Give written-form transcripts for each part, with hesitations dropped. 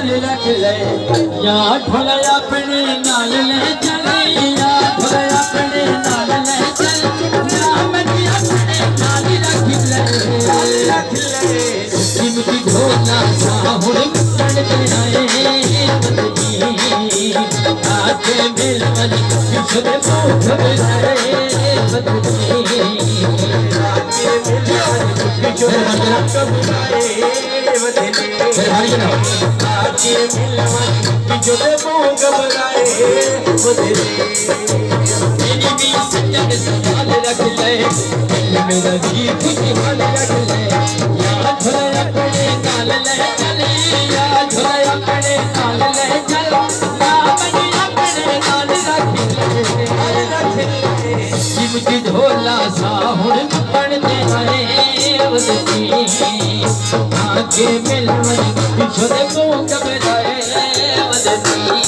खुशहाल रख ले या ढोला अपने नाल ले चले या ढोला अपने नाल ले चल नाम दी अपने नाल रख ले जिमकी ढोला साहुड़ मुक्कड़ ते आए बदली आके मिल मन किसने भूख बनाए बदली आके मिल मन किसने भूख बनाए बदली आके मिल मन किसने भूख बनाए बदली मेरी भी सजन संभाल रख ले मेरा भी खुशहाल रख ले या ढोला अपने नाल ले चले या ढोला अपने नाल ले चल जिमकी ढोला साहुड़ मुक्कड़ ते आए बदली आके मिल मन किसने भूख बनाए बदली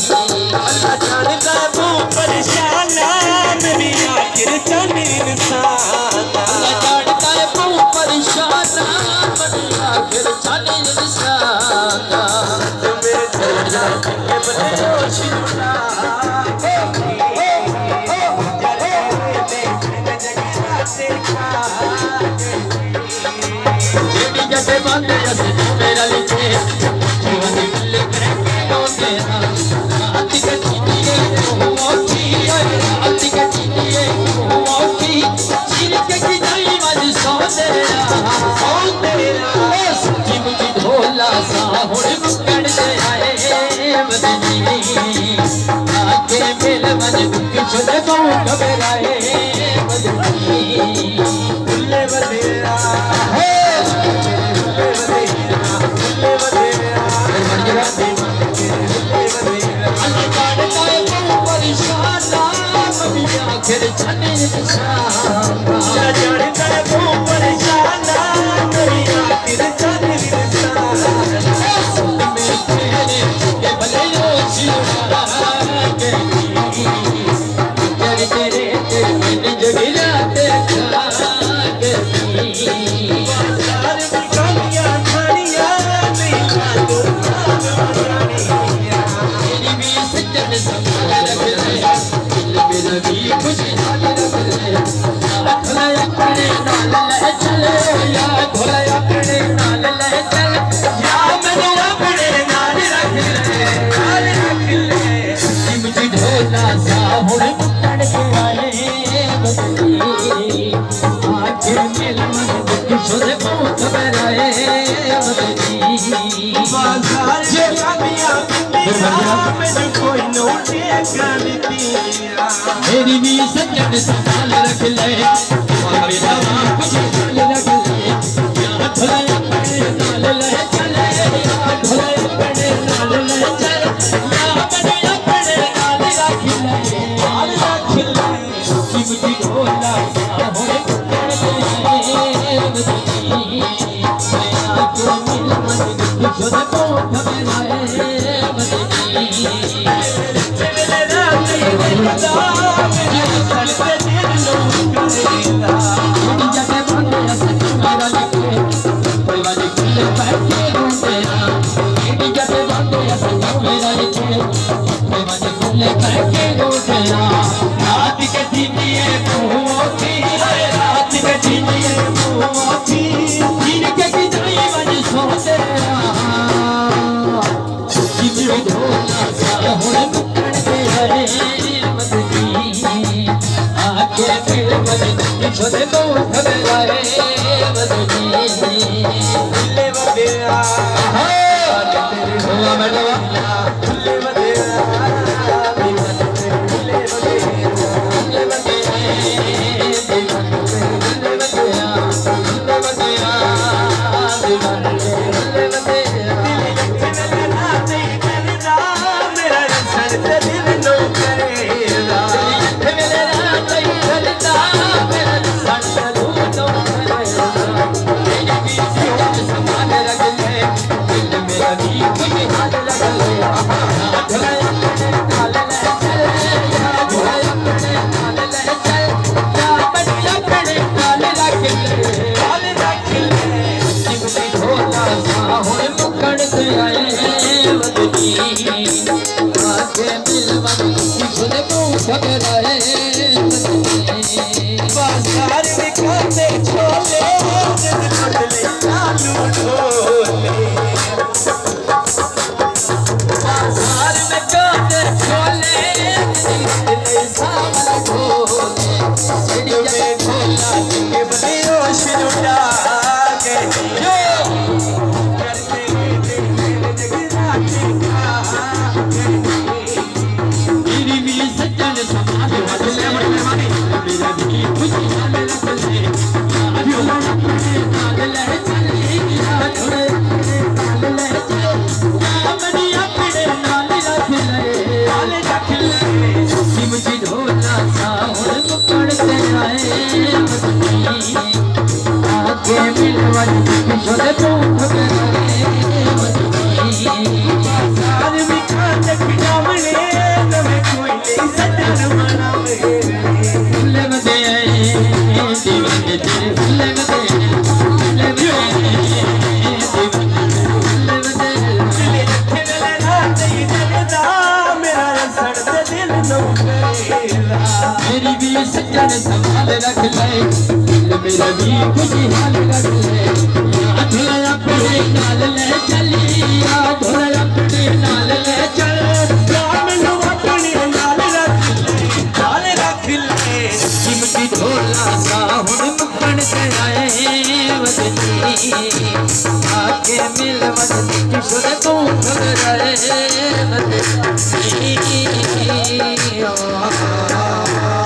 अल्लाह जानता तू परेशान मेरी आखिर जाने इंसान अल्लाह जानता है तू परेशान मेरी आखिर जाने इंसान मेरे ढोला के बदले होश उड़ा जटे बांधे जैसे मेरा लिखे जीवन मिल करके होते हैं रात के चीनिए मोची रात के चीनिए मोची चिर के की नहीं मज सो तेरा जिमकी ढोला साहुड़ मुक्कड़ ते आए बदली आके मिल मन किसने भूख बनाए बदली भुल्ले बदेरा आखिर जाने इंसान जानता है तू परेशान मेरी आखिर जाने इंसान मेरे तेरे के भले होश उड़ा के तेरे तेरे तेरे जगीरा ते के बाजार में कालियां खानियां नहीं खातो मेरी भी सज्जन संभाल रख ले मेरा भी खुशहाल रख ले ढोला अपने नाल ले चले या ढोला अपने नाल ले चल या मैंने अपने नाल रख ले जिमकी ढोला साहुड़ मुक्कड़ ते आए बदली आके मिल मन किसने भूख बनाए बदली बाजार से कालियां मेरी कोई नोटे करती मेरी भी सजन संभाल रख ले मेरा भी खुशहाल रख ले या ढोला अपने नाल ले चले या ढोला अपने नाल ले चल या मैंने अपने नाल रख ले जिमकी ढोला साहुड़ मुक्कड़ ते आए बदली आके मिल मन किसने भूख बनाए बदली रात के चीनिए मोची रात के चीनिए मोची जिनके की जाई मन सो तेरा जिमकी ढोला साहुड़ मुक्कड़ ते आए बदली आके मिल मन किसने भूख बनाए बदली भुल्ले बदेरा तेरे हुआ मैडवा भुल्ले बदेरा मेरा भी खुशहाल रख ठुकराए बाजार में खाते छोले छोले आलू ढोले बाजार में काटे छोले सावन ढोले में ढोला के बेहोश लुटा के जो करते मेरी भी सज्जन समाज बदले मेरा भी खुशी हाल रखले अभी अपने नाल ले चले थोड़े नाल ले चले अपनी अपने नाल रखले सिमजी ढोला सावन पकड़ते आए आगे मिलवन किशोर तू ठुकराए बाजार में खाते खिलावने तमे कोई नहीं सजन मनावे फुल्ले बदे दीवाने तेरे फुल्ले बदे फुल्ले बदे दिल रखे वेले रात ही जगदा मेरा सड़ते दिल नौकरेला मेरी भी सज्जन संभाल रख ले मेरा भी खुशी हाल रख ले ढोला अपने नाल ले चलिया ढोला अपने नाल ले चल मैनू अपने नाल रख ले सिमटी ढोला सा हुण मुकण से आए वदनी आके मिल वदनी किशोर तू ठुकराए वदनी